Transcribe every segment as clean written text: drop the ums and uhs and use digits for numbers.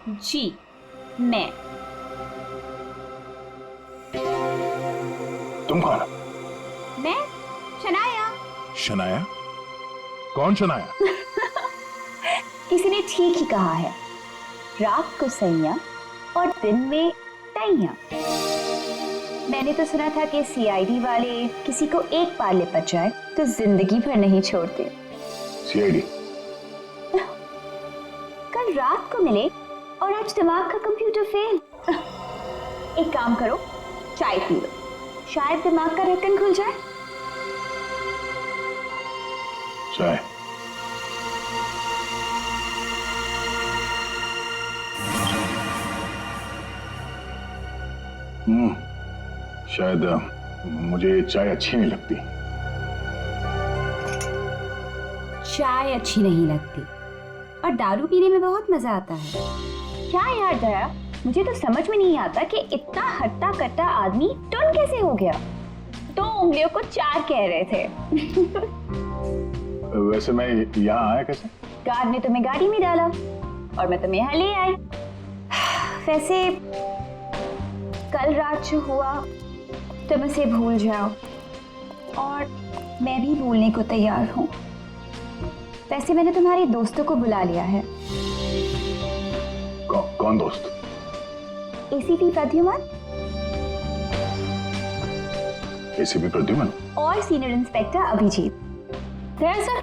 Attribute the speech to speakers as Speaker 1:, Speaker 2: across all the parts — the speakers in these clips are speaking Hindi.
Speaker 1: जी मैं।
Speaker 2: तुम कौन?
Speaker 1: मैं शनाया।
Speaker 2: शनाया? कौन शनाया?
Speaker 1: किसी ने ठीक ही कहा है, रात को सैया और दिन में तैया। मैंने तो सुना था कि सीआईडी वाले किसी को एक बार लिपट जाए तो जिंदगी भर नहीं छोड़ते।
Speaker 2: सीआईडी?
Speaker 1: कल रात को मिले और आज दिमाग का कंप्यूटर फेल। एक काम करो, चाय पी लो, शायद दिमाग का ढक्कन खुल जाए।
Speaker 2: चाय? शायद मुझे चाय अच्छी नहीं लगती।
Speaker 1: चाय अच्छी नहीं लगती और दारू पीने में बहुत मजा आता है। क्या यार दया, मुझे तो समझ में नहीं आता कि इतना हट्टा कट्टा आदमी टुन कैसे हो गया। 2 उंगलियों को 4 कह रहे थे।
Speaker 2: वैसे मैं यहाँ आया कैसे?
Speaker 1: कार ने तुम्हें गाड़ी में डाला और मैं तुम्हें यहाँ ले आई। वैसे कल रात जो हुआ तुम इसे भूल जाओ और मैं भी भूलने को तैयार हूँ। वैसे मैंने तुम्हारे दोस्तों को बुला लिया है।
Speaker 2: कौन दोस्त?
Speaker 1: एसीपी प्रद्युमन
Speaker 2: एसीपी प्रद्युमन
Speaker 1: और सीनियर इंस्पेक्टर अभिजीत। दया सर,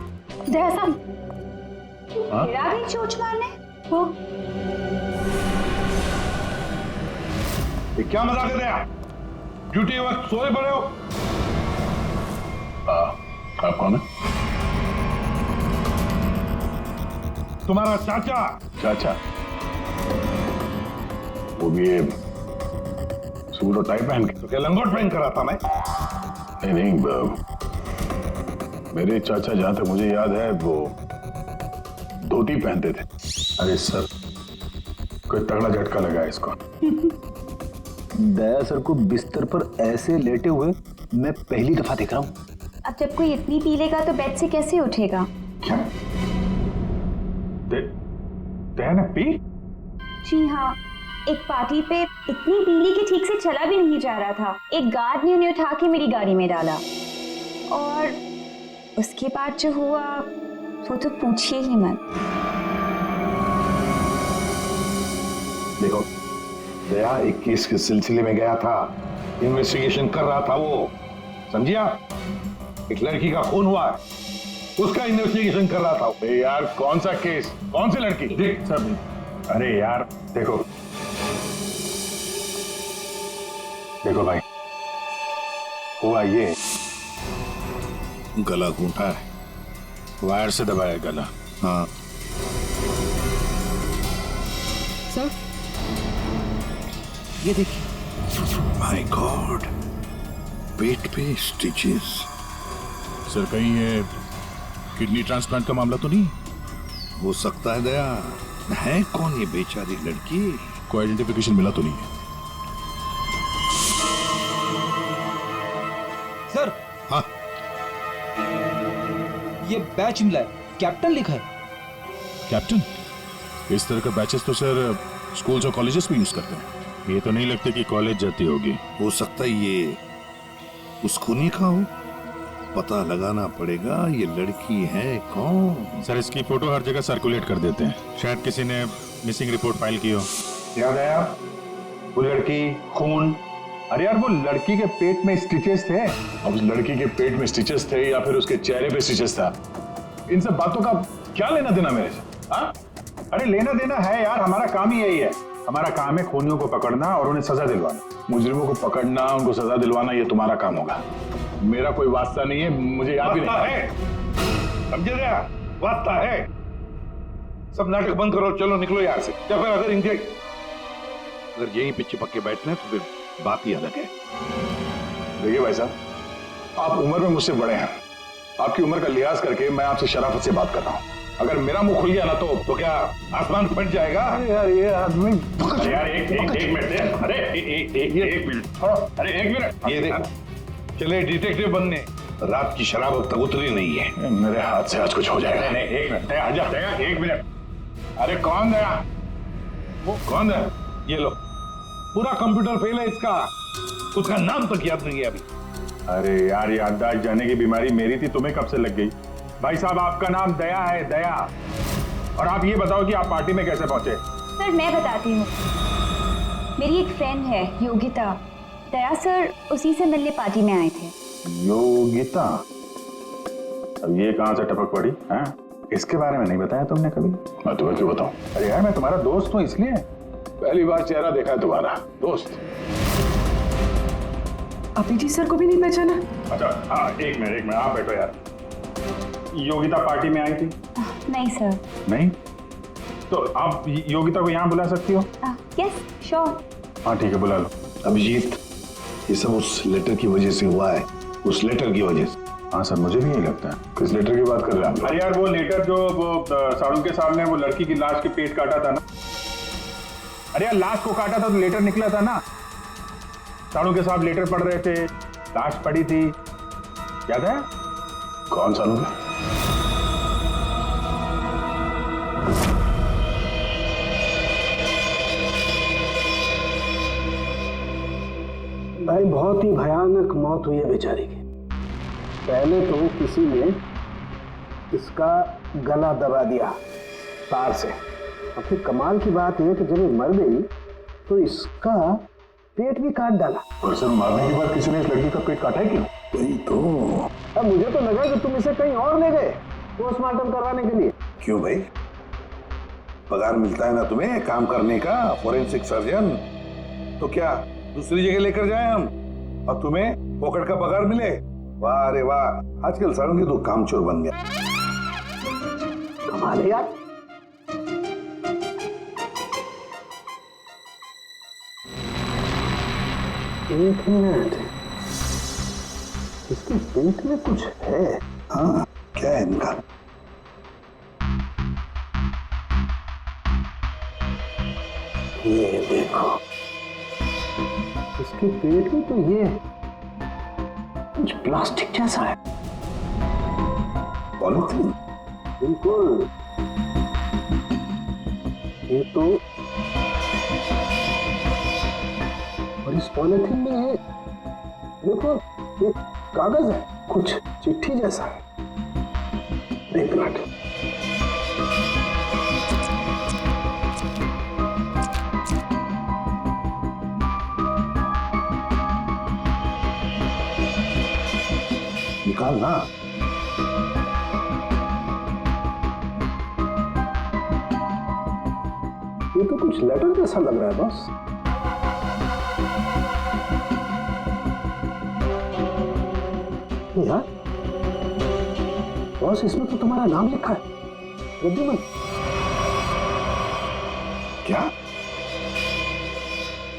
Speaker 1: दया साहब, फिर आ गई चोट मारने। वो
Speaker 3: ये क्या मजाक है दया? ड्यूटी वक्त सोए पड़े हो?
Speaker 2: आप कौन है?
Speaker 3: तुम्हारा चाचा।
Speaker 2: चाचा? वो भी ये सूट और टाई पहन के?
Speaker 3: तो क्या लंगोट पहन कर आता मैं?
Speaker 2: नहीं, मेरे चाचा जहां तक मुझे याद है वो धोती पहनते थे। अरे सर, कोई तगड़ा झटका लगा है इसको।
Speaker 4: दया सर को बिस्तर पर ऐसे लेटे हुए मैं पहली दफा देख रहा हूँ।
Speaker 1: अब जब कोई इतनी पी लेगा तो बेड से कैसे उठेगा?
Speaker 2: क्या? दया ने पी?
Speaker 1: जी हाँ, एक पार्टी पे इतनी पीली कि ठीक से चला भी नहीं जा रहा था। एक गार्ड ने उन्हें उठा के मेरी गाड़ी में डाला और उसके बाद जो हुआ वो तो पूछिए ही मत।
Speaker 3: देखो, दया एक केस के सिलसिले में गया था, इन्वेस्टिगेशन कर रहा था वो, समझिया? एक लड़की का खून हुआ है, उसका इन्वेस्टिगेशन कर रहा था।
Speaker 2: यार कौन सा केस, कौन सी लड़की?
Speaker 3: देख सब,
Speaker 2: अरे यार देखो भाई, हुआ ये,
Speaker 3: गला घूंटा है,
Speaker 2: वायर से दबाया गला।
Speaker 3: हाँ
Speaker 5: सर, ये देखिए।
Speaker 3: माय गॉड, पेट पे स्टिचेस।
Speaker 2: सर कहीं ये किडनी ट्रांसप्लांट का मामला तो नहीं?
Speaker 3: हो सकता है दया। है कौन ये बेचारी लड़की?
Speaker 2: कोई आइडेंटिफिकेशन मिला तो नहीं है?
Speaker 5: सर,
Speaker 3: हाँ,
Speaker 5: ये बैच मिला है, कैप्टन लिखा है।
Speaker 2: कैप्टन? इस तरह का बैचेस तो सर स्कूल्स और कॉलेजेस में यूज करते हैं। ये तो नहीं लगता कि कॉलेज जाती होगी।
Speaker 3: हो सकता है ये उस खूनी का हो। पता लगाना पड़ेगा ये लड़की है कौन।
Speaker 2: सर इसकी फोटो हर जगह सर्कुलेट कर देते हैं, शायद किसी ने मिसिंग रिपोर्ट फाइल की हो।
Speaker 6: याद आया वो लड़की, खून। अरे यार वो लड़की के पेट में स्टिचेस थे।
Speaker 2: अब उस लड़की के पेट में स्टिचेस थे या फिर उसके चेहरे पे स्टिचेस था, इन सब बातों का क्या लेना देना मेरे से? हाँ?
Speaker 6: अरे लेना देना है यार, हमारा काम ही यही है। हमारा काम है खूनियों को पकड़ना और उन्हें सजा दिलवाना।
Speaker 2: मुजरिमों को पकड़ना, उनको सजा दिलवाना, ये तुम्हारा काम होगा। मेरा कोई वास्ता नहीं है, मुझे याद भी नहीं
Speaker 3: है। समझे दया? वास्ता है। सब नाटक बंद करो, चलो निकलो यहाँ से। या फिर अगर यहीं पे चिपक के बैठना है तो फिर बात ही अलग है।
Speaker 2: देखिए भाई साहब, आप उम्र में मुझसे बड़े हैं, आपकी उम्र का लिहाज करके मैं आपसे शराफत से बात कर रहा हूँ। अगर मेरा मुंह खुल गया ना तो क्या आसमान फट जाएगा?
Speaker 6: अरे यार ये आदमी,
Speaker 2: यार एक मिनट, अरे एक मिनट, अरे एक मिनट।
Speaker 3: ये देख, चले डिटेक्टिव बनने, रात की शराब अब तक उतरी नहीं है।
Speaker 2: मेरे हाथ से आज कुछ हो जाएगा। नहीं, एक मिनट, आजा, एक मिनट। अरे कौन गया?
Speaker 3: वो कौन है? ये लो, पूरा कंप्यूटर फेल है इसका, उसका नाम तक याद नहीं है अभी।
Speaker 2: अरे यार, याददाश्त जाने की बीमारी मेरी थी, तुम्हें कब से लग गई? भाई साहब, आपका नाम दया है, दया। और आप ये बताओ कि आप पार्टी में कैसे पहुंचे?
Speaker 1: सर मैं बताती हूँ। मेरी एक फ्रेंड है योगिता, दया सर उसी से मिलने पार्टी में आए थे।
Speaker 2: योगिता? अब ये कहां से टपक पड़ी है? इसके बारे में नहीं बताया तुमने कभी? मैं तुम्हें क्यों बताऊं? अरे यार, मैं तुम्हारा दोस्त हूं, इसलिए पहली बार चेहरा देखा है तुम्हारा। दोस्त?
Speaker 7: अभिजीत सर को भी नहीं पहचाना?
Speaker 2: अच्छा हाँ, एक मिनट, आप बैठो यार। योगिता पार्टी में आई थी?
Speaker 1: नहीं सर।
Speaker 2: नहीं? तो आप योगिता को यहाँ बुला सकती हो?
Speaker 1: Yes sure.
Speaker 2: हाँ ठीक है, बुला लो।
Speaker 3: अभिजीत, ये सब उस लेटर की वजह से हुआ है, उस लेटर की वजह से।
Speaker 2: हाँ सर, मुझे भी यही लगता है। किस लेटर की बात कर रहे हैं आप?
Speaker 6: अरे यार, वो लेटर जो वो साड़ू के सामने वो लड़की की लाश के पेट काटा था ना। अरे यार, लाश को काटा था तो लेटर निकला था ना। साड़ू के साथ लेटर पढ़ रहे थे, लाश पड़ी थी, याद है?
Speaker 2: कौन सा लोग?
Speaker 8: भाई बहुत ही भयानक मौत हुई है बेचारी की। पहले तो किसी ने इसका गला दबा दिया तार से, और फिर कमाल की बात यह कि जब ये मर गई तो इसका पेट भी काट डाला।
Speaker 2: और सर, मारने के बाद किसी ने इस लड़की का पेट काटा है क्यों?
Speaker 3: वही तो।
Speaker 8: अब मुझे तो लगा कि तुम इसे कहीं और ले गए पोस्टमार्टम करवाने के लिए।
Speaker 3: क्यों भाई, पगार मिलता है ना तुम्हें काम करने का, फोरेंसिक सर्जन। तो क्या दूसरी जगह लेकर जाए हम और तुम्हें पॉकेट का पगार मिले? वाह रे वाह, आजकल साड़ू तो कामचोर बन गया।
Speaker 8: कमाल है यार। एक मिनट, इसके पेट में कुछ है।
Speaker 3: हाँ, क्या है इनका?
Speaker 8: ये देखो, इसके पेट में तो ये कुछ प्लास्टिक जैसा है।
Speaker 3: पॉलीथीन?
Speaker 8: बिल्कुल। ये तो, और इस पॉलीथीन में ये देखो एक कागज है, कुछ चिट्ठी जैसा है। एक मिनट,
Speaker 3: निकाल ना।
Speaker 8: ये तो कुछ लेटर जैसा लग रहा है बॉस। यार बॉस, इसमें तो तुम्हारा नाम लिखा है, प्रद्युमन।
Speaker 3: क्या?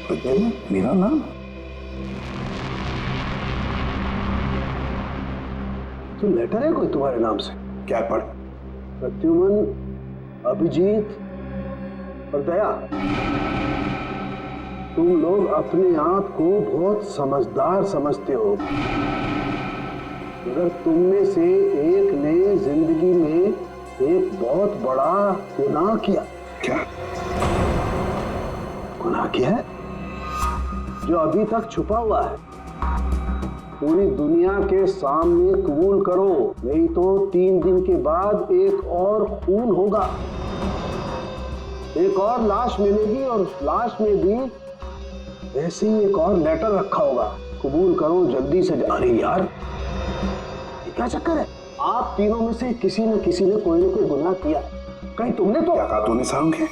Speaker 3: प्रद्युमन मेरा नाम?
Speaker 8: तो लेटर है कोई तुम्हारे नाम से?
Speaker 3: क्या पढ़?
Speaker 8: प्रद्युमन, अभिजीत और दया, तुम लोग अपने आप को बहुत समझदार समझते हो, मगर तुम में से एक ने जिंदगी में एक बहुत बड़ा गुनाह किया।
Speaker 3: क्या
Speaker 8: गुनाह किया है जो अभी तक छुपा हुआ है। पूरी दुनिया के सामने कबूल करो, नहीं तो 3 दिन के बाद एक और खून होगा, एक और लाश मिलेगी, और उस लाश में भी ऐसे ही एक और लेटर रखा होगा। कबूल करो जल्दी से। अरे यार, ये क्या चक्कर है? आप तीनों में से किसी न किसी ने कोई न कोई गुनाह किया। कहीं तुमने तो?
Speaker 3: क्या कहा तूने सारुण के?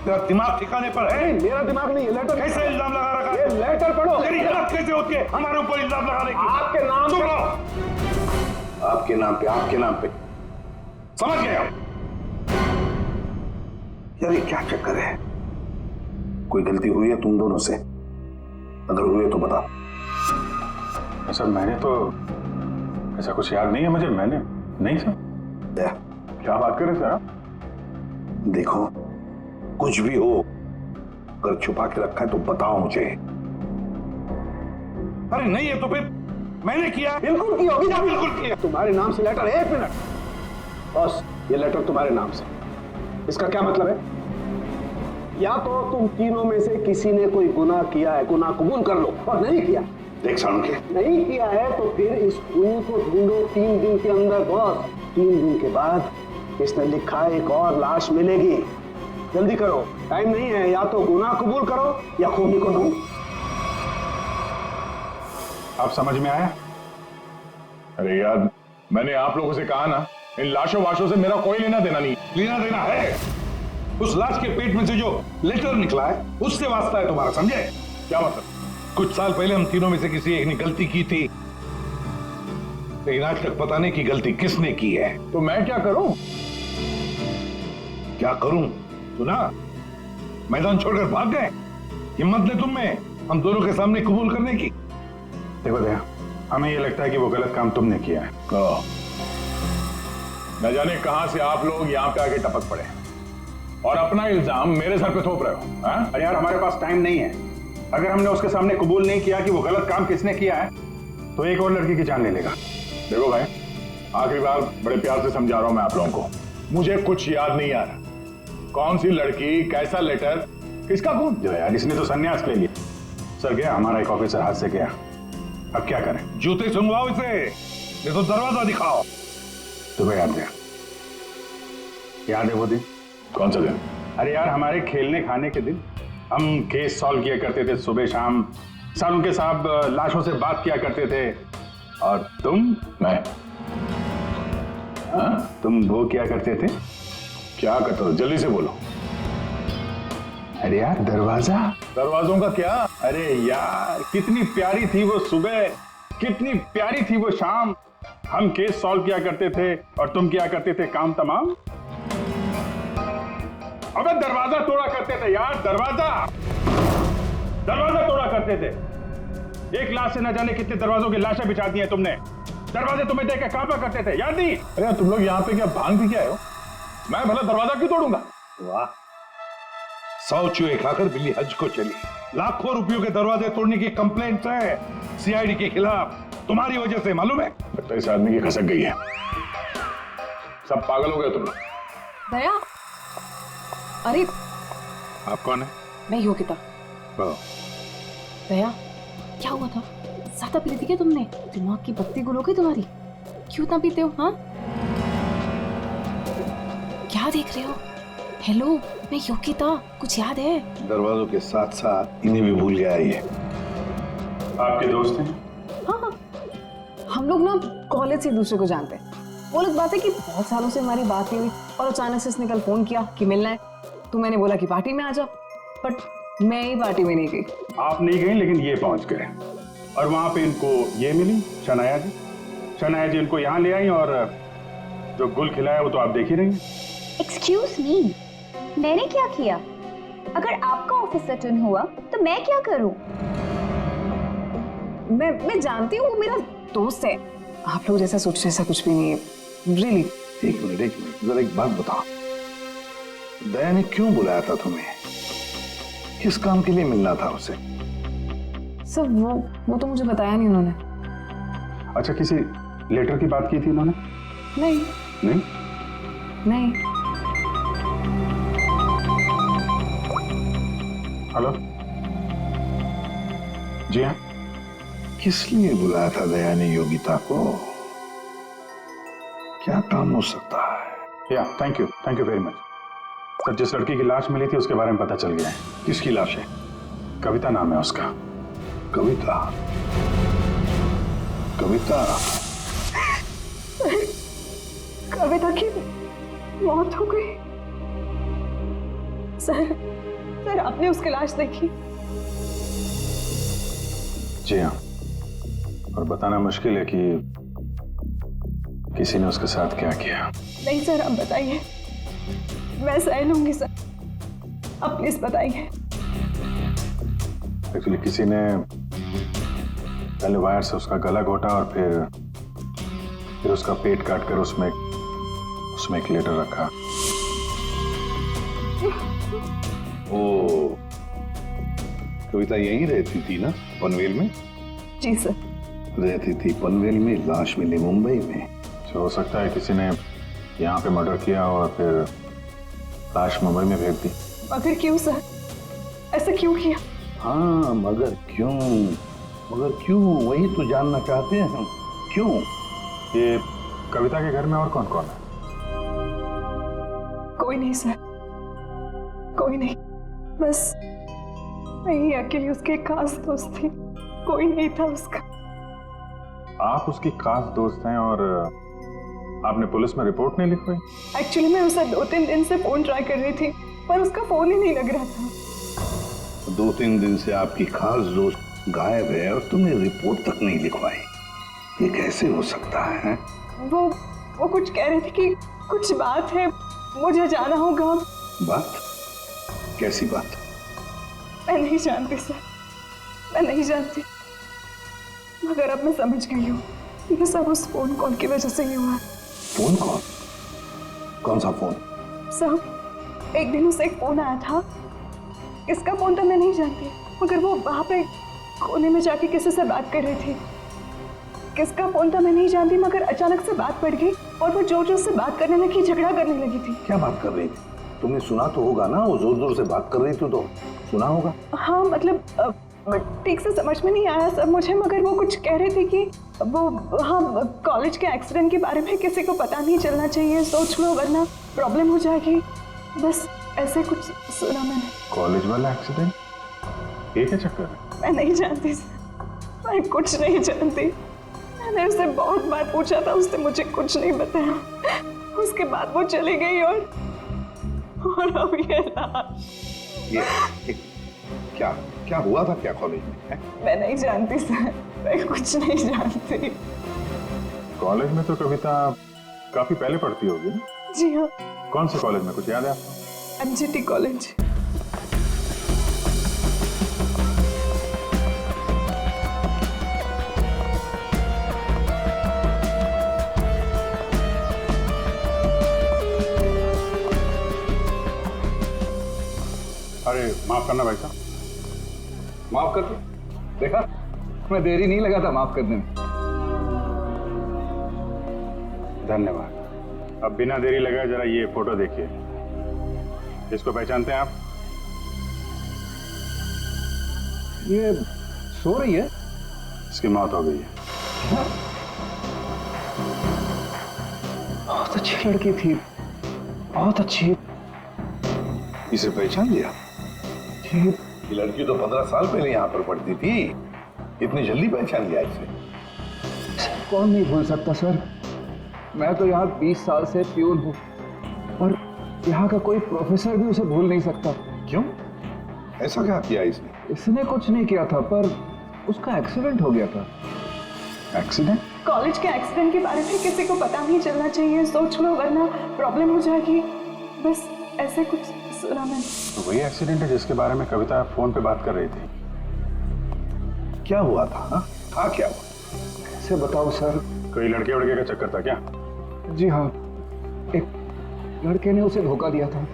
Speaker 3: तेरा दिमाग ठिकाने पर है?
Speaker 8: मेरा दिमाग नहीं, ये लेटर।
Speaker 3: कैसे इल्जाम लगा रखा?
Speaker 8: ये लेटर पढ़ो।
Speaker 3: तेरी हिम्मत कैसे होती है हमारे ऊपर इल्जाम लगाने की?
Speaker 8: आपके नाम
Speaker 3: सुन
Speaker 8: पे।
Speaker 3: लो, आपके नाम पे, आपके नाम पे। समझ गए हम? यार ये क्या चक्कर है? कोई गलती हुई है तुम दोनों से? अगर हुई है तो बता।
Speaker 2: सर, मैंने तो ऐसा कुछ याद नहीं है मुझे। मैंने नहीं सर। क्या बात कर रहे सर आप?
Speaker 3: देखो, कुछ भी हो, अगर छुपा के रखा है तो बताओ मुझे। अरे नहीं है तो फिर मैंने किया।
Speaker 8: बिल्कुल की होगी।
Speaker 3: बिल्कुल किया।
Speaker 8: तुम्हारे नाम से लेटर। एक मिनट बॉस, ये लेटर तुम्हारे नाम से, इसका क्या मतलब है? या तो तुम तीनों में से किसी ने कोई गुनाह किया है, गुनाह कबूल कर लो, और नहीं किया,
Speaker 3: देख सालुंके,
Speaker 8: नहीं किया है तो फिर इस खूनी को ढूंढो 3 दिन के अंदर बॉस। 3 दिन के बाद इसने लिखा है एक और लाश मिलेगी। जल्दी करो, टाइम नहीं है, या तो गुनाह कबूल करो या खूनी को ढूंढो।
Speaker 6: अब समझ में आया?
Speaker 3: अरे यार, मैंने आप लोगों से कहा ना, इन लाशों वाशों से मेरा कोई लेना देना नहीं। लेना देना है उस लाश के पेट में से जो लेटर निकला है, उससे वास्ता है तुम्हारा, समझे?
Speaker 6: क्या मतलब?
Speaker 3: कुछ साल पहले हम तीनों में से किसी एक ने गलती की थी, लेकिन आज तक पता नहीं कि गलती किसने की है।
Speaker 6: तो मैं क्या करूं?
Speaker 3: क्या करूं? सुना, मैदान छोड़कर भाग गए। हिम्मत ने तुम में हम दोनों के सामने कबूल करने की।
Speaker 6: देखो दया, हमें ये लगता है कि वो गलत काम तुमने किया है। न जाने कहां से आप लोग यहाँ पे आके टपक पड़े और अपना इल्जाम मेरे सर पे थोप रहे हो। हाँ? अरे यार, हमारे पास टाइम नहीं है। अगर हमने उसके सामने कबूल नहीं किया कि वो गलत काम किसने किया है, तो एक और लड़की की जान ले लेगा। देखो भाई, आखिरी बार बड़े प्यार से समझा रहा हूं मैं आप लोगों को, मुझे कुछ याद नहीं आ रहा। कौन सी लड़की, कैसा लेटर, किसका खून? जो यार, इसने तो संन्यास ले लिया। सर गया, हमारा एक ऑफिसर हाथ से गया, अब क्या करें?
Speaker 3: जूते सुंघवाओ इसे, ये तो दरवाजा दिखाओ।
Speaker 6: तुम्हें याद है? याद है वो दिन?
Speaker 3: कौन सा दिन?
Speaker 6: अरे यार, हमारे खेलने खाने के दिन हम केस सॉल्व किया करते थे सुबह शाम, सालुंके साहब लाशों से बात किया करते थे, और
Speaker 3: मैं
Speaker 6: तुम वो क्या करते थे?
Speaker 3: क्या करता था? जल्दी से बोलो।
Speaker 6: अरे यार, दरवाजों का क्या? अरे यार, कितनी प्यारी थी वो सुबह, कितनी प्यारी थी वो शाम। हम केस सॉल्व किया करते थे और तुम किया करते थे काम तमाम। अबे दरवाजा तोड़ा करते थे यार, दरवाजा तोड़ा करते थे। एक लाश से न जाने कितने दरवाजों की लाशें बिछा दी हैं तुमने। दरवाजे तुम्हें देख के कांपा करते थे, याद नहीं?
Speaker 3: अरे तुम लोग यहाँ पे क्या भांग पी के आए हो?
Speaker 6: मैं भला दरवाजा क्यों तोड़ूंगा?
Speaker 3: वाह, 100 चूहे खाकर बिल्ली हज को चली। लाखों रुपयों के दरवाजे तोड़ने की कंप्लेंट है सीआईडी के खिलाफ, तुम्हारी वजह से, मालूम है?
Speaker 6: लगता है इस आदमी की खसक गई है। सब पागल हो गए तुम लोग।
Speaker 7: दया, अरे
Speaker 6: आप कौन है?
Speaker 7: मैं योगिता। दया, क्या हुआ था? ज्यादा पी थी क्या तुमने? दिमाग की बत्ती गुल हो गई तुम्हारी? क्यों इतना पीते हो? हाँ, क्या देख रहे हो? हेलो, मैं योगिता, कुछ याद है?
Speaker 3: दरवाजों के साथ साथ इन्हें भी भूल गया ये।
Speaker 6: आपके दोस्त हैं?
Speaker 7: हाँ, हम लोग ना कॉलेज से एक दूसरे को जानते हैं। वो लोग बात है कि बहुत सालों से हमारी बात नहीं हुई और अचानक से इसने कल फोन किया कि मिलना है, तो मैंने बोला कि पार्टी में आ जाओ, बट मैं ही पार्टी में नहीं गई।
Speaker 6: आप नहीं गई, लेकिन ये पहुंच गए और वहां पे इनको ये मिली, शनाया जी इनको यहाँ ले आई, और जो गुल खिलाया वो तो आप देख ही रही हैं।
Speaker 1: एक्सक्यूज मी, मैंने क्या किया? अगर आपका ऑफिसर टर्न हुआ तो मैं क्या करूं?
Speaker 7: मैं जानती हूँ वो मेरा दोस्त है। आप लोग जैसा सोच रहे ऐसा कुछ भी नहीं है, रियली।
Speaker 3: एक मिनट, जरा एक बात बताओ, दया ने क्यों बुलाया था तुम्हें? किस काम के लिए मिलना था उसे?
Speaker 7: सर वो तो मुझे बताया नहीं उन्होंने।
Speaker 6: अच्छा, किसी लेटर की बात की थी उन्होंने?
Speaker 7: नहीं।
Speaker 6: हेलो जी हाँ।
Speaker 3: किस लिए बुलाया था दया ने योगिता को? क्या काम हो सकता है?
Speaker 6: या thank you very much sir. जिस लड़की की लाश मिली थी उसके बारे में पता चल गया है।
Speaker 3: किसकी लाश है?
Speaker 6: कविता नाम है उसका।
Speaker 3: कविता
Speaker 7: कविता की मौत हो गई। सर आपने उसकी लाश देखी?
Speaker 6: जी हाँ, और बताना मुश्किल है कि किसी ने उसके साथ क्या किया।
Speaker 7: नहीं सर, आप बताइए, मैं सह लूंगी सर, आप प्लीज बताइए।
Speaker 6: एक्चुअली किसी ने पहले वायर से उसका गला घोटा और फिर उसका पेट काट कर उसमें एक लेटर रखा।
Speaker 3: ओ, कविता यहीं रहती थी ना, पनवेल में?
Speaker 7: जी सर।
Speaker 3: रहती थी पनवेल में, लाश मिली मुंबई में।
Speaker 6: तो हो सकता है किसी ने यहाँ पे मर्डर किया और फिर लाश मुंबई में भेज दी।
Speaker 7: मगर क्यों सर, ऐसा क्यों किया?
Speaker 3: हाँ मगर क्यों, वही तो जानना चाहते हैं हम, क्यों?
Speaker 2: ये कविता के घर में और कौन कौन है?
Speaker 7: कोई नहीं सर, कोई नहीं, बस मैं ही अकेली उसके खास दोस्त थी, कोई नहीं था उसका।
Speaker 2: आप उसकी खास दोस्त हैं और आपने पुलिस में रिपोर्ट नहीं लिखवाई?
Speaker 7: एक्चुअली मैं उसे 2-3 दिन से फोन ट्राई कर रही थी, पर उसका फोन ही नहीं लग रहा था।
Speaker 3: 2-3 दिन से आपकी खास दोस्त गायब है और तुमने रिपोर्ट तक नहीं लिखवाई, ये कैसे हो सकता है?
Speaker 7: वो कुछ कह रहे थे कि कुछ बात है, मुझे जाना होगा।
Speaker 3: बात? कैसी बात?
Speaker 7: मैं नहीं जानती सर, मैं नहीं जानती, मगर अब मैं समझ गई हूँ ये सब उस फोन कॉल की वजह से ही हुआ।
Speaker 3: Phone call? कौन सा फोन?
Speaker 7: सर एक दिन उसे एक फोन आया था, इसका फोन तो मैं नहीं जानती, मगर वो वहां पे कोने में जाके किसी से बात कर रही थी। किसका फोन था मैं नहीं जानती, मगर अचानक से बात पड़ गई और वो जोर जोर से बात करने लगी, झगड़ा करने लगी थी।
Speaker 3: क्या बात कर रही थी? तुमने सुना तो होगा ना, वो जोर जोर से बात कर रही थी तो सुना होगा।
Speaker 7: हाँ मतलब ठीक से समझ में नहीं आया सब मुझे, मगर वो कुछ कह रहे थे कि वो हाँ कॉलेज के एक्सीडेंट के बारे में किसी को पता नहीं चलना चाहिए, सोच लो वरना प्रॉब्लम हो जाएगी, बस ऐसे कुछ सुना मैंने।
Speaker 2: कॉलेज वाला एक्सीडेंट? ये क्या चक्कर है?
Speaker 7: मैं नहीं जानती, मैं कुछ नहीं जानती, मैंने उससे बहुत बार पूछा था, उसने मुझे कुछ नहीं बताया। उसके बाद वो चली गई और अब ये
Speaker 3: क्या हुआ था क्या कॉलेज में?
Speaker 7: मैं नहीं जानती सर, मैं कुछ नहीं जानती।
Speaker 2: कॉलेज में तो कविता काफी पहले पढ़ती होगी ना?
Speaker 7: जी हाँ।
Speaker 2: कौन से कॉलेज में, कुछ याद है आपको?
Speaker 7: MGT college.
Speaker 2: अरे माफ करना भाई साहब।
Speaker 4: माफ कर दो। देखा, मैं देरी नहीं लगा था माफ करने में।
Speaker 2: धन्यवाद। अब बिना देरी लगाए जरा ये फोटो देखिए, इसको पहचानते हैं आप?
Speaker 4: ये सो रही है?
Speaker 2: इसकी मौत हो गई है।
Speaker 4: बहुत अच्छी लड़की थी, बहुत अच्छी।
Speaker 3: इसे पहचान लिया? ये लड़की तो 15 साल पहले यहाँ पर पढ़ती थी, इतनी जल्दी पहचान लिया इसे?
Speaker 4: कौन नहीं भूल सकता सर, मैं तो यहाँ 20 साल से प्यून हूँ और यहाँ का कोई प्रोफेसर भी उसे भूल नहीं सकता।
Speaker 3: क्यों? ऐसा क्या किया इसने?
Speaker 4: इसने कुछ नहीं किया था, पर उसका एक्सीडेंट हो गया था।
Speaker 2: एक्सीडेंट?
Speaker 7: कॉलेज के एक्सीडेंट के बारे में किसी को पता नहीं चलना चाहिए, सोच लो वरना प्रॉब्लम हो जाएगी, बस ऐसे कुछ सुना मैंने।
Speaker 2: तो वही एक्सीडेंट है जिसके बारे में कविता फोन पे बात कर रही थी।
Speaker 3: क्या हुआ था? हाँ? था क्या हुआ?
Speaker 4: कैसे बताओ सर?
Speaker 2: कोई लड़के वड़के का चक्कर था क्या?
Speaker 4: जी हाँ, एक लड़के ने उसे धोखा दिया था।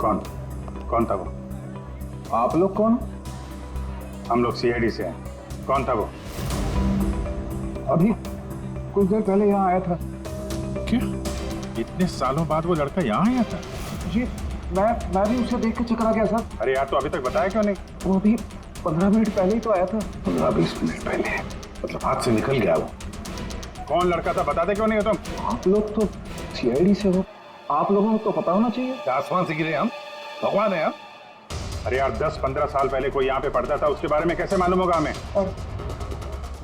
Speaker 2: कौन था वो?
Speaker 4: आप लोग कौन?
Speaker 2: हम लोग CID से हैं। कौन था वो?
Speaker 4: अभी कुछ देर पहले यहाँ आया था।
Speaker 2: क्या? इतने सालों बाद वो लड़का यहाँ आया था?
Speaker 4: जी, मैं भी उसे देख के चकरा गया सर।
Speaker 2: अरे यार, तो अभी तक बताया क्यों नहीं?
Speaker 4: वो अभी 15 मिनट पहले ही तो आया था।
Speaker 3: 15-20 मिनट पहले? मतलब हाथ से निकल गया वो?
Speaker 2: कौन लड़का था बताते क्यों नहीं हो तुम?
Speaker 4: आप लोग तो CID से हो, आप लोगों को तो पता होना चाहिए।
Speaker 3: क्या आसमान से गिरे हम? भगवान है हम?
Speaker 2: अरे यार, 10-15 साल पहले कोई यहाँ पे पढ़ता था, उसके बारे में कैसे मालूम होगा हमें?
Speaker 4: और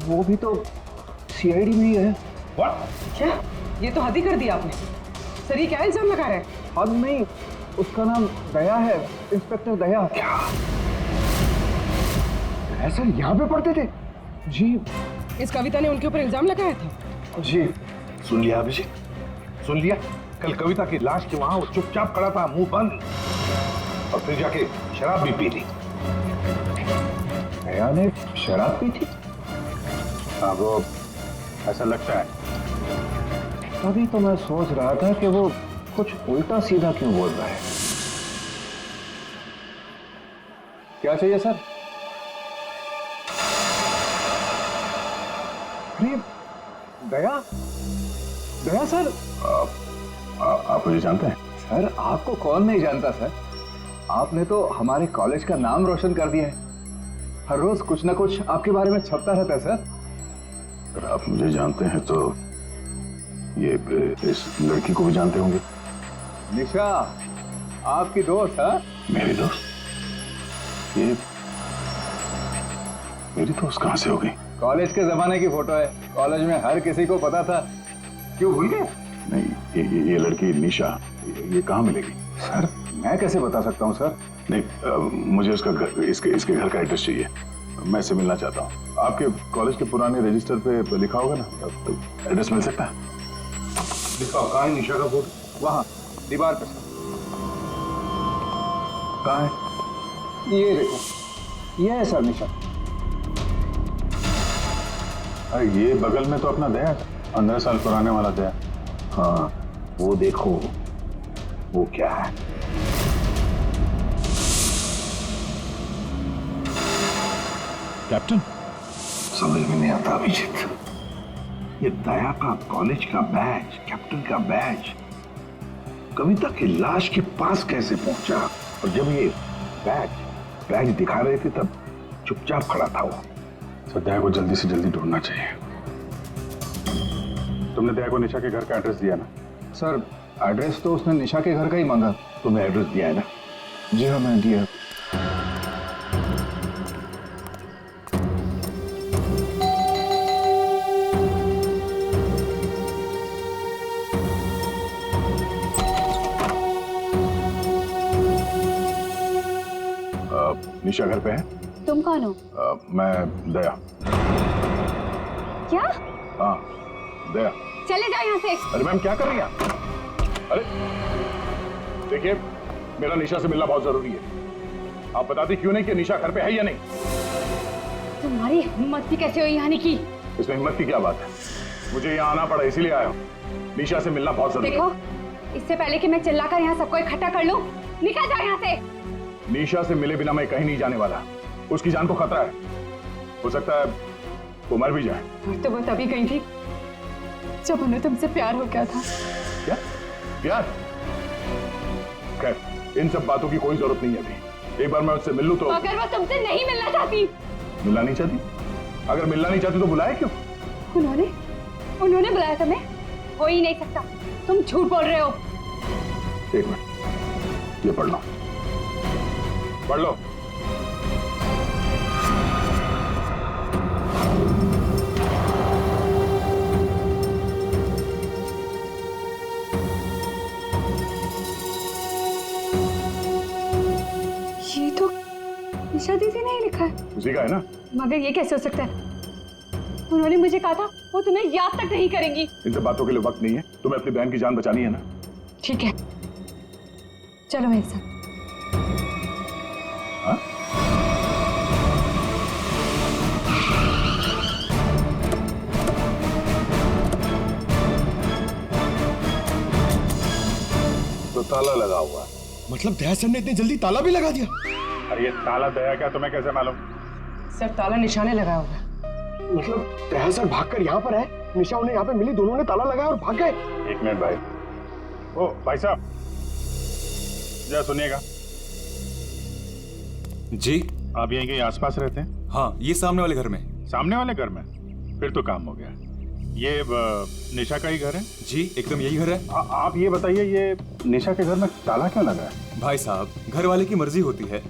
Speaker 4: वो भी तो CID में ही है।
Speaker 3: What?
Speaker 7: क्या? ये तो हद ही कर दिया आपने सर, ये क्या इल्जाम लगा रहे हैं?
Speaker 4: हद नहीं, उसका नाम दया है, इंस्पेक्टर दया।
Speaker 3: क्या?
Speaker 4: दया सर यहाँ पे पढ़ते थे? जी।
Speaker 7: इस कविता ने उनके ऊपर इल्जाम लगाया था?
Speaker 4: जी।
Speaker 3: सुन लिया अभिषेक, सुन लिया? कल कविता की लाश के वहां वो चुपचाप खड़ा था, मुंह बंद, और फिर जाके शराब भी पी ली।
Speaker 4: दया ने शराब पी थी?
Speaker 2: हाँ, वो ऐसा लगता है।
Speaker 4: तभी तो मैं सोच रहा था कि वो कुछ उल्टा सीधा क्यों बोल रहा है। क्या चाहिए सर? अरे दया, दया सर।
Speaker 2: आप मुझे जानते हैं?
Speaker 4: सर आपको कौन नहीं जानता सर, आपने तो हमारे कॉलेज का नाम रोशन कर दिया है। हर रोज कुछ ना कुछ आपके बारे में छपता रहता है सर।
Speaker 2: अगर आप मुझे जानते हैं तो ये इस लड़की को भी जानते होंगे।
Speaker 4: निशा आपकी दोस्त है?
Speaker 2: मेरी दोस्त? ये मेरी दोस्त कहां से हो गई?
Speaker 4: कॉलेज के जमाने की फोटो है, कॉलेज में हर किसी को पता था। क्यों भूल गए?
Speaker 2: नहीं, ये लड़की निशा ये कहाँ मिलेगी?
Speaker 4: सर मैं कैसे बता सकता हूँ सर?
Speaker 2: नहीं, मुझे उसका घर, इसके घर का एड्रेस चाहिए। मैं इससे मिलना चाहता हूँ। आपके कॉलेज के पुराने रजिस्टर पे लिखा होगा ना, तो एड्रेस मिल सकता है?
Speaker 3: दिखाओ, कहाँ है निशा का फोटो?
Speaker 4: वहाँ दीवार पे सर।
Speaker 2: कहाँ है?
Speaker 4: ये देखो, ये है सर निशा।
Speaker 2: अरे ये बगल में तो अपना दया है, 15 साल पुराने वाला दया।
Speaker 3: हाँ, वो देखो, वो क्या है?
Speaker 6: कैप्टन,
Speaker 3: समझ में नहीं आता अभिजीत। ये दया का कॉलेज का बैच, कैप्टन का बैच कविता की लाश के पास कैसे पहुंचा? और जब ये बैच दिखा रहे थे तब चुपचाप खड़ा था वो।
Speaker 2: तो दया को जल्दी से जल्दी ढूंढना चाहिए। तुमने दया को निशा के घर का एड्रेस दिया ना?
Speaker 4: सर एड्रेस तो उसने निशा के घर का ही मांगा।
Speaker 3: तुम्हें एड्रेस दिया है ना?
Speaker 4: जी हाँ मैंने दिया।
Speaker 2: निशा घर पे है?
Speaker 1: तुम कौन हो?
Speaker 2: मैं दया।
Speaker 1: क्या?
Speaker 2: हाँ दया।
Speaker 1: चले जाओ यहाँ से।
Speaker 2: अरे मैम क्या कर रही हैं? अरे देखिए, मेरा निशा से मिलना बहुत जरूरी है। आप बताती क्यों नहीं कि निशा घर पे है या नहीं?
Speaker 1: तुम्हारी हिम्मत भी कैसे हुई यहाँ की?
Speaker 2: इसमें हिम्मत की क्या बात है? मुझे यहाँ आना पड़ा इसीलिए आया हूँ। निशा से मिलना बहुत जरूरी है।
Speaker 1: देखो, इससे पहले कि मैं चिल्लाकर यहाँ सबको इकट्ठा कर लूँ, निकल जाओ यहाँ से।
Speaker 2: निशा से मिले बिना मैं कहीं नहीं जाने वाला। उसकी जान को खतरा है, हो सकता है वो मर भी जाए।
Speaker 7: और तो वो तभी गई थी जब उन्हें तुमसे प्यार हो गया था।
Speaker 2: क्या प्यार? खैर इन सब बातों की कोई जरूरत नहीं है अभी। एक बार मैं उससे मिल लूं तो।
Speaker 1: अगर वो तुमसे नहीं मिलना चाहती?
Speaker 2: मिलना नहीं चाहती? अगर मिलना नहीं चाहती तो बुलाया क्यों?
Speaker 1: उन्होंने बुलाया तुम्हें? हो ही नहीं सकता, तुम झूठ बोल रहे हो।
Speaker 2: एक मिनट, ये पढ़ लो, पढ़ लो।
Speaker 1: ये तो निशा दीदी ने ही लिखा है।
Speaker 2: उसी का है ना?
Speaker 1: मगर ये कैसे हो सकता है? उन्होंने मुझे कहा था वो तुम्हें याद तक नहीं करेंगी।
Speaker 2: इन सब बातों के लिए वक्त नहीं है। तुम्हें अपनी बहन की जान बचानी है ना?
Speaker 1: ठीक है, चलो मेरे साथ।
Speaker 2: हाँ?
Speaker 3: तो ताला लगा हुआ है।
Speaker 5: मतलब दया सर ने इतनी जल्दी ताला भी लगा दिया?
Speaker 2: अरे ये ताला दया क्या, तुम्हें कैसे मालूम?
Speaker 7: सर ताला निशाने लगाया होगा।
Speaker 5: मतलब दया सर भागकर यहाँ पर है, निशा उन्हें यहाँ पे मिली, दोनों ने ताला लगाया और भाग गए।
Speaker 2: एक मिनट भाई। ओ भाई साहब, जरा सुनिएगा।
Speaker 9: जी
Speaker 2: आप यहीं के आसपास रहते हैं?
Speaker 9: हाँ, ये सामने वाले घर में।
Speaker 2: सामने वाले घर में? फिर तो काम हो गया। ये निशा का ही घर है?
Speaker 9: जी एकदम यही घर है।
Speaker 2: आप ये बताइए, ये निशा के घर में ताला क्यों लगा है?
Speaker 9: भाई साहब, घर वाले की मर्जी होती है।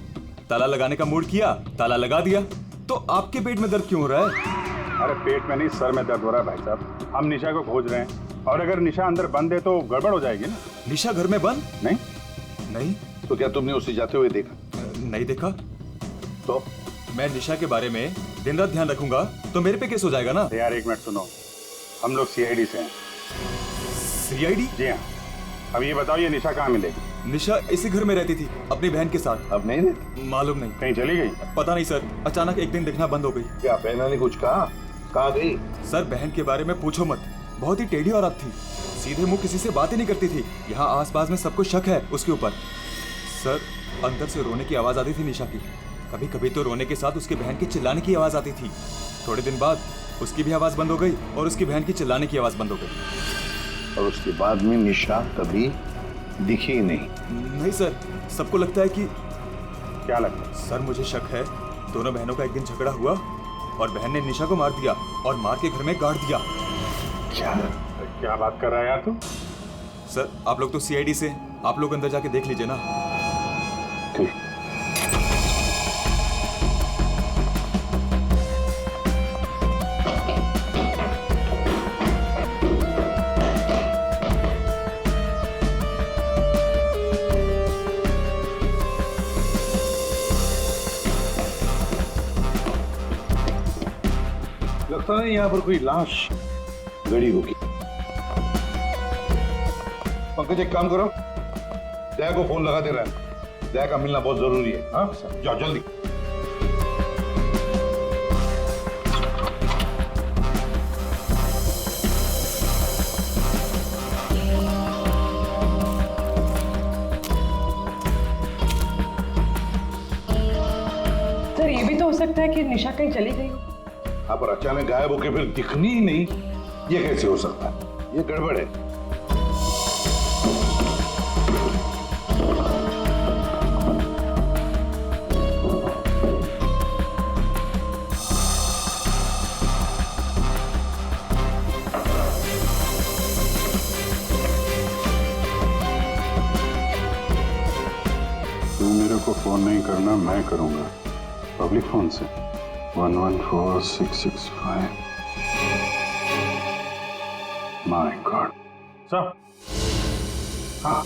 Speaker 9: ताला लगाने का मूड किया, ताला लगा दिया। तो आपके पेट में दर्द क्यों हो रहा है?
Speaker 2: अरे पेट में नहीं, सर में दर्द हो रहा है भाई साहब। हम निशा को खोज रहे हैं और अगर निशा अंदर बंद है तो गड़बड़ हो जाएगी ना।
Speaker 9: निशा घर में बंद?
Speaker 2: नहीं
Speaker 9: नहीं।
Speaker 3: तो क्या तुमने उसे जाते हुए देखा?
Speaker 9: नहीं देखा।
Speaker 3: तो
Speaker 9: मैं निशा के बारे में दिन रात ध्यान रखूंगा तो मेरे पे केस हो जाएगा ना।
Speaker 2: यार एक मिनट सुनो, हम लोग सीआईडी से हैं।
Speaker 9: सीआईडी?
Speaker 2: जी हाँ। अब ये बताओ, ये निशा कहाँ मिलेगी?
Speaker 9: निशा इसी घर में रहती थी अपनी बहन के साथ।
Speaker 3: अब नहीं रहती?
Speaker 9: मालूम नहीं,
Speaker 2: कहीं चली गई?
Speaker 9: पता नहीं सर, अचानक एक दिन दिखना बंद हो गई।
Speaker 3: क्या बहना ने कुछ कहा? कहाँ गई?
Speaker 9: सर बहन के बारे में पूछो मत, बहुत ही टेढ़ी औरत थी। सीधे मुंह किसी से बात ही नहीं करती थी। यहाँ आसपास में सबको शक है उसके ऊपर। सर अंदर से रोने की आवाज आती थी निशा की। कभी कभी तो रोने के साथ उसकी बहन की चिल्लाने की आवाज आती थी। थोड़े दिन बाद उसकी भी आवाज बंद हो गई और उसकी बहन की चिल्लाने की आवाज बंद हो गई।
Speaker 3: और उसके बाद में निशा कभी दिखी ही नहीं।
Speaker 9: नहीं सर, सबको लगता है कि
Speaker 6: क्या लगता है?
Speaker 9: सर मुझे शक है दोनों बहनों का एक दिन झगड़ा हुआ और बहन ने निशा को मार दिया और मार के घर में गाड़ दिया।
Speaker 6: क्या बात कर रहा है यार तू?
Speaker 9: सर आप लोग तो सीआईडी से, आप लोग अंदर जाके देख लीजिए ना।
Speaker 6: ठीक।
Speaker 3: लगता है यहाँ पर कोई लाश गड़ी होगी। पंकज एक काम करो, दया को फोन लगा दे रहा है, दया का मिलना बहुत जरूरी है। हाँ जाओ जल्दी।
Speaker 7: सर ये भी तो हो सकता है कि निशा कहीं चली गई हो।
Speaker 3: हाँ पर अचानक गायब होके फिर दिखनी ही नहीं, ये कैसे हो सकता है? ये गड़बड़ है।
Speaker 2: तू मेरे को फोन नहीं करना, मैं करूंगा पब्लिक फोन से। 114665। My God.
Speaker 6: सर
Speaker 2: हाँ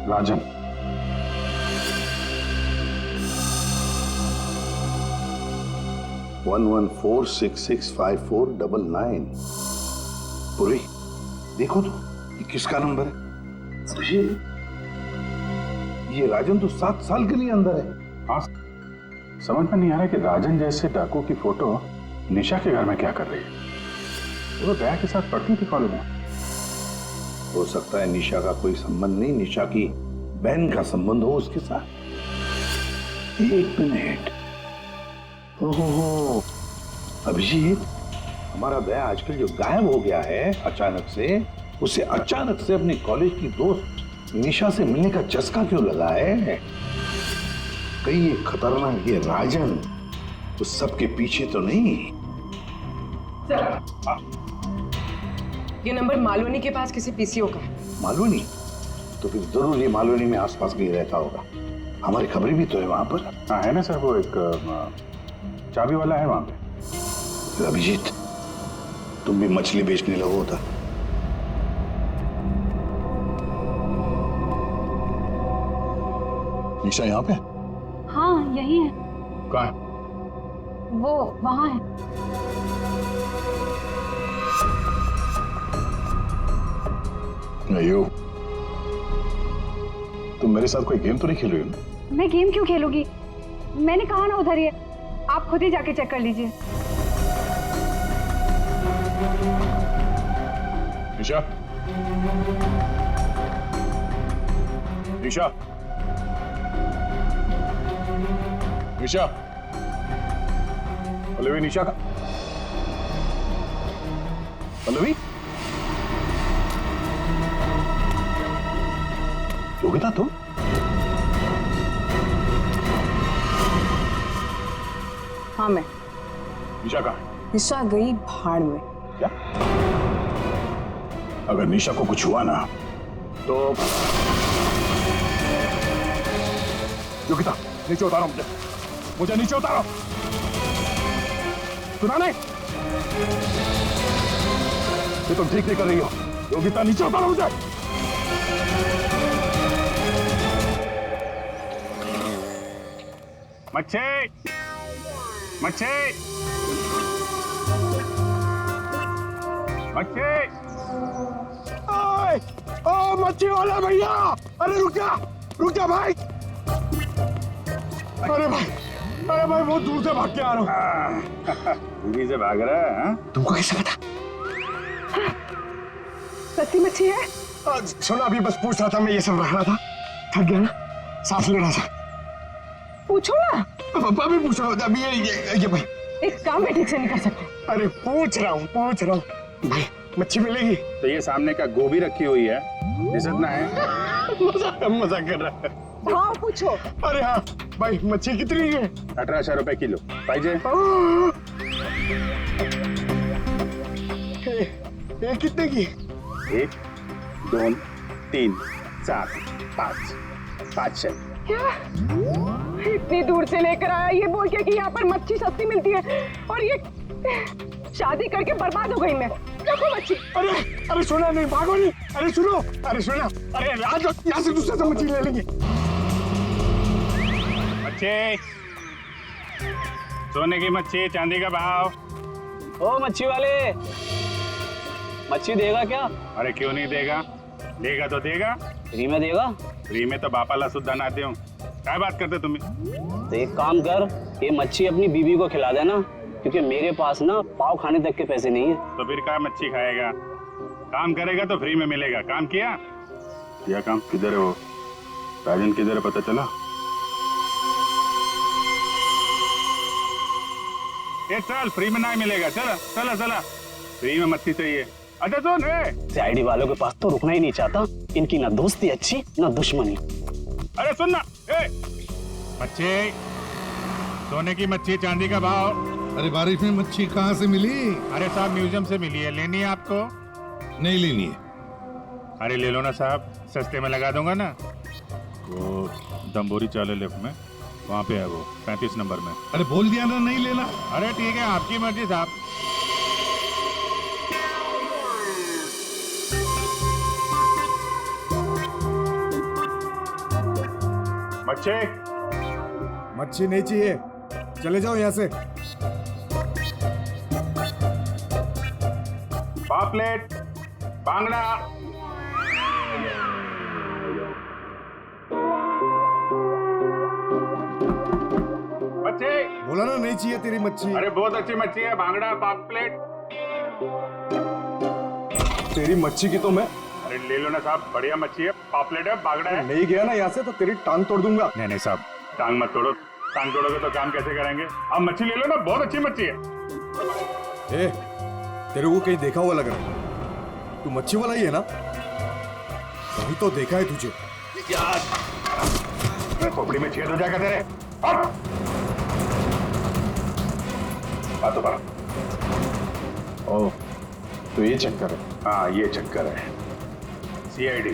Speaker 2: राजन,
Speaker 3: वन 114665499। पूरी देखो तो ये किसका नंबर है? ये राजन तो 7 साल के लिए अंदर है।
Speaker 2: हाँ समझ में नहीं आ रहा कि राजन जैसे डाकू की फोटो निशा के घर में क्या कर रही है। वो तो दया के साथ पढ़ती थी कॉलेज में।
Speaker 3: हो सकता है निशा का कोई संबंध नहीं, निशा की बहन का संबंध हो उसके साथ। एक मिनट, ओहो अभिजीत, हमारा दया आजकल जो गायब हो गया है अचानक से, उसे अचानक से अपने कॉलेज की दोस्त निशा से मिलने का चस्का क्यों लगा है? कहीं ये खतरनाक ये राजन उस सब के पीछे तो नहीं?
Speaker 7: ये नंबर मालवनी के पास किसी पीसीओ का है।
Speaker 3: मालूनी? तो फिर जरूर ये मालूनी में आसपास कहीं रहता होगा। हमारी खबरें भी तो है वहां पर।
Speaker 2: हाँ है ना सर, वो एक चाबी वाला है वहां पे।
Speaker 3: अभिजीत तुम भी मछली बेचने लगो होता। निशा यहाँ पे?
Speaker 1: हाँ यही है।
Speaker 2: कहाँ है?
Speaker 1: वो वहाँ है।
Speaker 2: अयो, तुम मेरे साथ कोई गेम तो नहीं खेल रही हो ना?
Speaker 1: मैं गेम क्यों खेलूंगी? मैंने कहा ना उधर ही है, आप खुद ही जाके चेक कर लीजिए।
Speaker 2: निशा, निशा, निशा, पल्लवी, निशा का पल्लवी, योगिता तुम?
Speaker 7: हाँ मैं।
Speaker 2: निशा कहाँ है?
Speaker 7: निशा गई भाड़ में।
Speaker 2: क्या? अगर निशा को कुछ हुआ ना तो योगिता नीचे उतारो, मुझे नीचे उतारो। सुना नहीं? ये तुम ठीक नहीं कर रही हो। योगिता नीचे उतारो मुझे। मच्छी, मच्छी, मच्छी,
Speaker 5: ओ मच्छी वाला भैया, अरे रुक जा भाई। अरे भाई बहुत दूर से भाग के आ रहा हूँ।
Speaker 2: दूरी से भाग रहा है? हाँ?
Speaker 5: तुमको कैसे पता?
Speaker 7: सच्ची मच्छी है?
Speaker 5: सुना, अभी बस पूछ रहा था, मैं ये सब रख रहा था, थक गया ना, सांस ले रहा था।
Speaker 7: पूछो ना।
Speaker 5: अभी पूछ रहा हूँ, अभी ये भाई
Speaker 7: एक काम भी ठीक से नहीं कर सकते।
Speaker 5: अरे पूछ रहा हूँ भाई, मच्छी मिलेगी?
Speaker 6: तो ये सामने का गोभी रखी हुई है, इज्जत ना है।
Speaker 5: मजाक कर रहा है।
Speaker 7: हाँ पूछो।
Speaker 5: अरे हाँ भाई, मच्छी कितनी है?
Speaker 6: 1800 रुपए किलो पाहिजे।
Speaker 5: ये कितने की?
Speaker 6: 1 2 3 4 5 500।
Speaker 7: क्या इतनी दूर से लेकर आया ये बोल के कि यहाँ पर मच्छी सस्ती मिलती है, और ये शादी करके बर्बाद हो गई मैं। रखो मच्छी।
Speaker 5: अरे सुना नहीं, भागो नहीं। अरे सुनो, अरे सुना, अरे आज यहाँ से दूसरे से मच्छी ले लेंगे।
Speaker 6: मच्छी, सोने की मच्छी, चांदी का भाव।
Speaker 8: ओ मच्छी वाले, मच्छी देगा क्या?
Speaker 6: अरे क्यों नहीं देगा, देगा तो देगा।
Speaker 8: फ्री में देगा?
Speaker 6: फ्री में तो बापाला सुद्धा ना दूं। क्या बात करते तुम?
Speaker 8: तो एक काम कर, ये मच्छी अपनी बीवी को खिला देना, क्योंकि मेरे पास ना पाव खाने तक के पैसे नहीं है।
Speaker 6: तो फिर क्या मच्छी खाएगा? काम करेगा तो फ्री में मिलेगा। काम किया काम? किधर है वो राजन? किधर है पता चला? ये चल, फ्री में नहीं मिलेगा। चला चला चला, फ्री में मच्छी चाहिए। अच्छा सुन,
Speaker 8: सीआईडी वालों के पास तो रुकना ही नहीं चाहता। इनकी ना दोस्ती अच्छी ना दुश्मनी।
Speaker 6: अरे सुन ना, मच्छी, सोने की मच्छी, चांदी का भाव।
Speaker 3: अरे बारिश में मच्छी कहाँ से मिली?
Speaker 6: अरे साहब म्यूजियम से मिली है, लेनी है आपको?
Speaker 3: नहीं लेनी है।
Speaker 6: अरे ले लो ना साहब, सस्ते में लगा दूंगा ना। वो दम्बोरी चाले लेफ्ट में, वहाँ पे है वो 35 नंबर में।
Speaker 3: अरे बोल दिया ना नहीं लेना।
Speaker 6: अरे ठीक है, आपकी मर्जी साहब। मच्छी,
Speaker 9: मच्छी नहीं चाहिए, चले जाओ यहाँ से।
Speaker 6: पापलेट, बांगड़ा। मच्छी,
Speaker 9: बोला ना नहीं चाहिए तेरी मच्छी।
Speaker 6: अरे बहुत अच्छी मच्छी है, बांगड़ा, पापलेट।
Speaker 9: तेरी मच्छी की तो मैं
Speaker 6: अरे ले लो ना साहब, बढ़िया मच्छी है, पापलेट है, बांगड़ा है।
Speaker 9: नहीं गया ना यहाँ से तो तेरी टांग तोड़ दूंगा।
Speaker 6: नहीं नहीं साहब, टांग मत तोड़ो। टांग तोड़ोगे तो काम कैसे करेंगे? आप मच्छी ले लो ना, बहुत अच्छी मच्छी है।
Speaker 9: ए, तेरे को कहीं देखा हुआ लग रहा है। तू मच्छी वाला ही है ना? कहीं तो देखा है तुझे।
Speaker 6: खोपड़ी में छेद हो जाएगा तेरे। हट! बातों पर।
Speaker 2: ओह, तो ये चक्कर है।
Speaker 6: हाँ ये चक्कर है। सीआईडी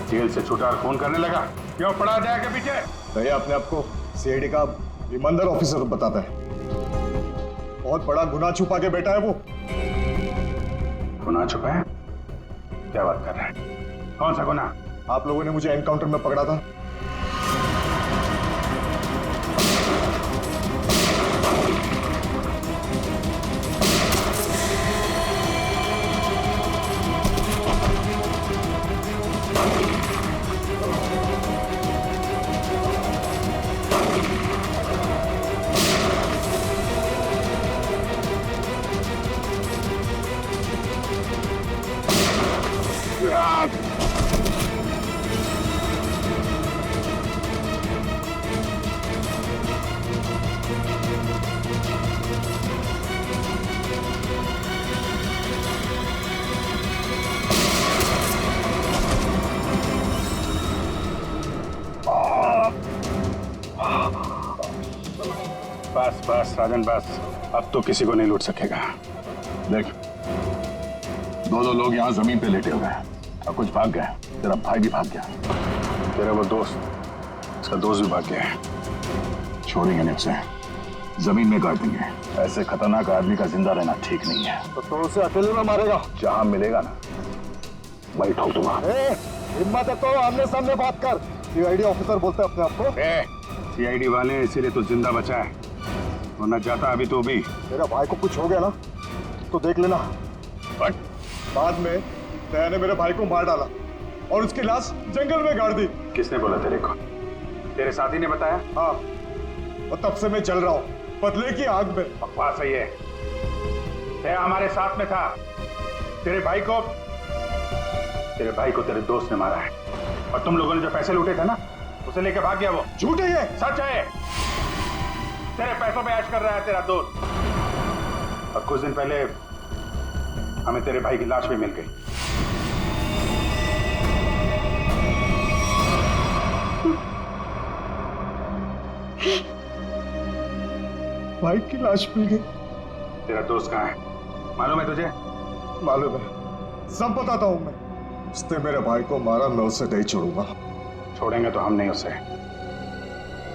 Speaker 6: जेल से छूटा और फोन करने लगा। क्यों पड़ा जाएगा पीछे?
Speaker 4: भैया अपने आप को सीआईडी का ईमानदार ऑफिसर बताता है। बहुत बड़ा गुनाह छुपा के बैठा है वो।
Speaker 6: गुनाह छुपा है? क्या बात कर रहा है? कौन सा गुनाह?
Speaker 4: आप लोगों ने मुझे एनकाउंटर में पकड़ा था।
Speaker 6: बस बस राजन बस, अब तो किसी को नहीं लूट सकेगा।
Speaker 2: देख, दो लोग यहाँ जमीन पे लेटे हुए हैं और कुछ भाग गए। तेरा भाई भी भाग गया, तेरा वो दोस्त, इसका दोस्त भी भाग गया है। छोड़ेंगे नहीं उसे, जमीन में गाड़ देंगे। ऐसे खतरनाक आदमी का जिंदा रहना ठीक नहीं है।
Speaker 4: तो उसे अकेले में मारेगा?
Speaker 2: जहां मिलेगा ना वही ठोक दूंगा।
Speaker 4: हिम्मत है तो आमने सामने बात कर। सीआईडी ऑफिसर बोलते हैं अपने आप को।
Speaker 6: सीआईडी वाले इसीलिए तो जिंदा बचा है, वरना जाता अभी तो भी।
Speaker 4: मेरा भाई को कुछ हो गया ना तो देख लेना।
Speaker 6: बट
Speaker 4: बाद में दया ने मेरे भाई को मार डाला और उसकी लाश जंगल में गाड़ दी।
Speaker 6: किसने बोला तेरे को? तेरे साथी ने बताया?
Speaker 4: हाँ, और तब से मैं चल रहा हूँ बदले की आग में।
Speaker 6: बकवास है ये। दया हमारे साथ में था। तेरे भाई को तेरे दोस्त ने मारा है, और तुम लोगों ने जो पैसे लूटे थे ना, उसे लेके भाग गया वो।
Speaker 4: झूठ है ये?
Speaker 6: सच है। तेरे पैसों पे ऐश कर रहा है तेरा दोस्त। और कुछ दिन पहले हमें तेरे भाई की लाश भी मिल गई।
Speaker 5: भाई की लाश मिल गई।
Speaker 6: तेरा दोस्त कहाँ है, मालूम है तुझे?
Speaker 5: मालूम है, सब बताता हूं मैं। उसने मेरे भाई को मारा, मैं उसे नहीं छोड़ूंगा।
Speaker 6: छोड़ेंगे तो हम नहीं उसे।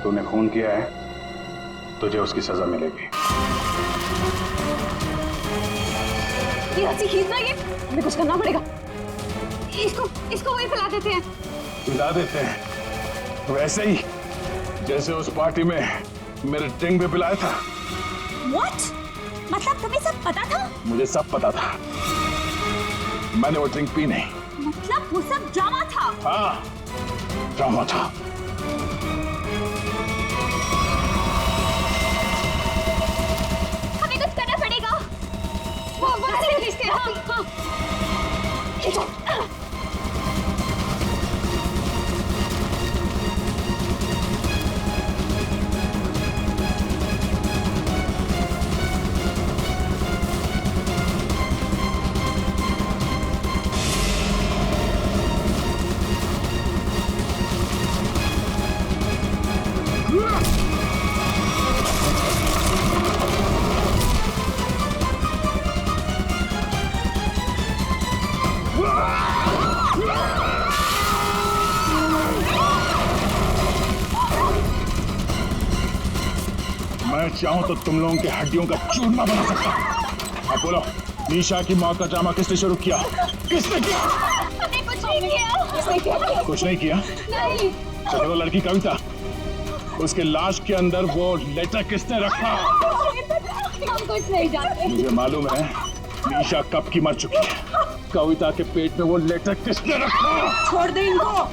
Speaker 6: तूने खून किया है, तुझे उसकी सजा मिलेगी।
Speaker 7: ये रस्सी खींचना, ये हमें कुछ करना पड़ेगा। इसको वही फैला देते हैं।
Speaker 3: पिला देते हैं वैसे ही जैसे उस पार्टी में मेरे ड्रिंक में पिलाया था।
Speaker 1: What? मतलब तुम्हें सब पता था?
Speaker 3: मुझे सब पता था, मैंने वो ड्रिंक पी नहीं।
Speaker 1: मतलब वो सब ड्रामा था?
Speaker 3: हाँ, ड्रामा था।
Speaker 1: हमें कुछ करना पड़ेगा। अरे खींचते हैं। हाँ। खींचो।
Speaker 3: मैं चाहूं तो तुम लोगों के हड्डियों का चूरमा बना सकता हूं। अब बोलो, निशा की मौत का ड्रामा किसने शुरू किया? किसने किया?
Speaker 1: हमने कुछ नहीं किया।
Speaker 3: कुछ नहीं किया?
Speaker 1: नहीं।
Speaker 3: तो वो लड़की कविता, उसके लाश के अंदर वो लेटर किसने रखा?
Speaker 1: हम कुछ नहीं जानते।
Speaker 3: मुझे मालूम है निशा कब की मर चुकी है। कविता के पेट में वो लेटर किसने रखा?
Speaker 7: छोड़ दे इनको।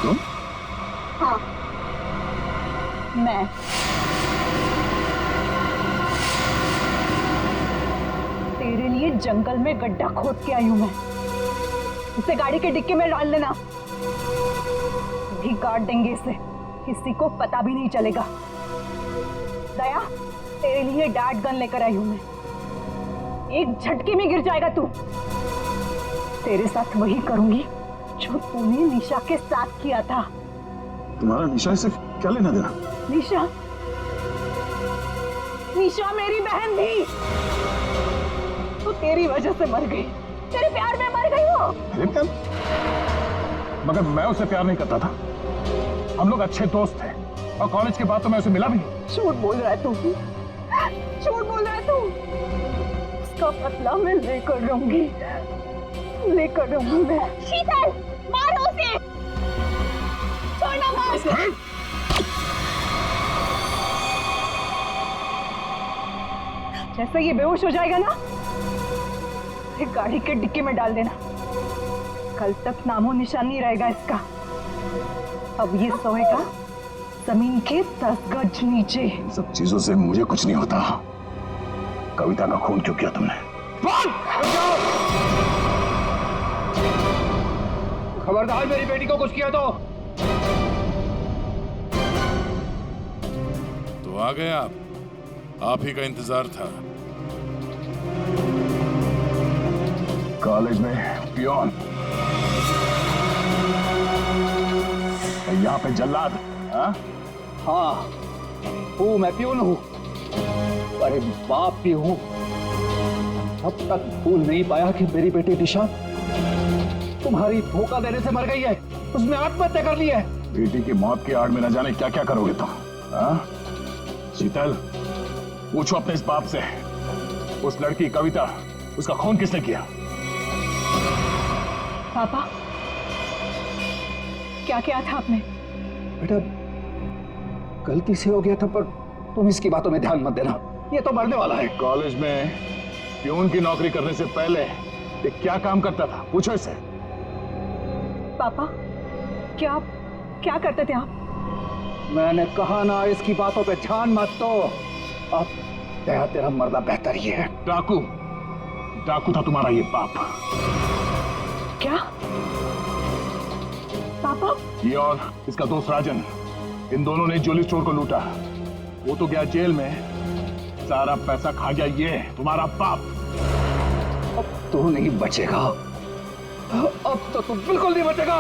Speaker 3: तुम?
Speaker 1: हाँ, मैं।
Speaker 7: तेरे लिए जंगल में गड्ढा खोद के आई हूं मैं। इसे गाड़ी के डिक्की में डाल देना, भी काट देंगे इसे, किसी को पता भी नहीं चलेगा। दया, तेरे लिए डैड गन लेकर आई हूं मैं। एक झटके में गिर जाएगा तू। तेरे साथ वही करूंगी जो तूने निशा के साथ किया था।
Speaker 3: तुम्हारा निशा से क्या लेना देना?
Speaker 7: निशा, निशा मेरी बहन थी, तो तेरी वजह से मर गई। तेरे प्यार में मर गई वो।
Speaker 3: मेरे प्यार? मगर मैं उसे प्यार नहीं करता था। हम लोग अच्छे दोस्त थे और कॉलेज के बाद तो मैं उसे मिला भी नहीं।
Speaker 7: झूठ बोल रहा है तू, झूठ बोल रहा है तू। उसका बदला मैं लेकर रहूंगी, लेकर रहूंगी मैं।
Speaker 1: शीतल, मारो उसे। छोड़ना मार।
Speaker 7: जैसे ये बेहोश हो जाएगा ना, फिर गाड़ी के डिक्की में डाल देना। कल तक नामो निशान नहीं रहेगा इसका। अब ये सोएगा जमीन के 10 गज नीचे।
Speaker 3: सब चीजों से मुझे कुछ नहीं होता। कविता का खून क्यों किया तुमने?
Speaker 4: खबरदार, मेरी बेटी को कुछ किया तो
Speaker 3: आ गए आप ही का इंतजार था। कॉलेज में पियोन, यहाँ पे जल्लाद।
Speaker 4: हाँ, हूँ मैं, प्यून हूँ, अरे बाप भी हूँ। अब तक भूल नहीं पाया कि मेरी बेटी निशा तुम्हारी धोखा देने से मर गई है। उसने आत्महत्या कर ली है।
Speaker 3: बेटी की मौत की आड़ में न जाने क्या क्या करोगे तुम। शीतल, पूछो अपने इस बाप से, उस लड़की कविता, उसका खून किसने किया?
Speaker 7: पापा, क्या किया था आपने?
Speaker 4: बेटा, गलती से हो गया था, पर तुम इसकी बातों में ध्यान मत देना। ये तो मरने वाला है।
Speaker 3: कॉलेज में प्यून की नौकरी करने से पहले ये क्या काम करता था? पूछो इसे।
Speaker 7: पापा, क्या करते थे आप?
Speaker 4: मैंने कहा ना, इसकी बातों पे ध्यान मत दो। अब तेरा मरना बेहतर ही है।
Speaker 3: डाकू था तुम्हारा ये बाप।
Speaker 7: क्या पापा?
Speaker 3: ये और इसका दोस्त राजन, इन दोनों ने ज्वेलरी स्टोर को लूटा। वो तो गया जेल में, सारा पैसा खा जाइए तुम्हारा बाप।
Speaker 4: अब तू नहीं बचेगा, अब तो तू बिल्कुल नहीं बचेगा।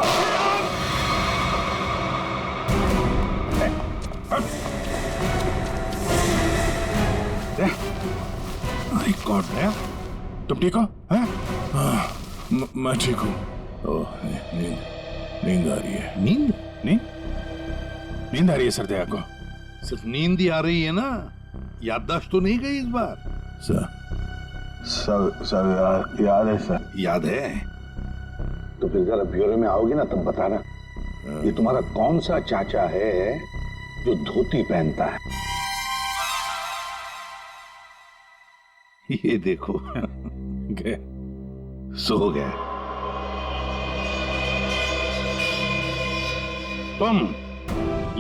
Speaker 3: माय गॉड,
Speaker 2: तुम ठीक हो? हैं? मैं ठीक हूँ। नींद नींद आ रही है।
Speaker 3: नींद?
Speaker 2: नींद आ रही है सर दया को।
Speaker 3: सिर्फ नींद ही आ रही है ना, याददाश्त तो नहीं गई इस बार?
Speaker 2: सब याद है सर।
Speaker 3: याद है तो फिर जरा ब्यूरो में आओगे ना तब बताना। ये तुम्हारा कौन सा चाचा है जो धोती पहनता है? ये देखो
Speaker 2: गए।
Speaker 3: सो गया। तुम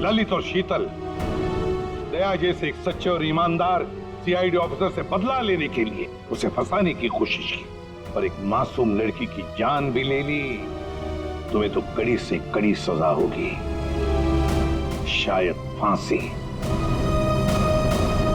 Speaker 3: ललित और शीतल दया जैसे एक सच्चे और ईमानदार सीआईडी ऑफिसर से बदला लेने के लिए उसे फंसाने की कोशिश की और एक मासूम लड़की की जान भी ले ली। तुम्हें तो कड़ी से कड़ी सजा होगी, शायद फांसी।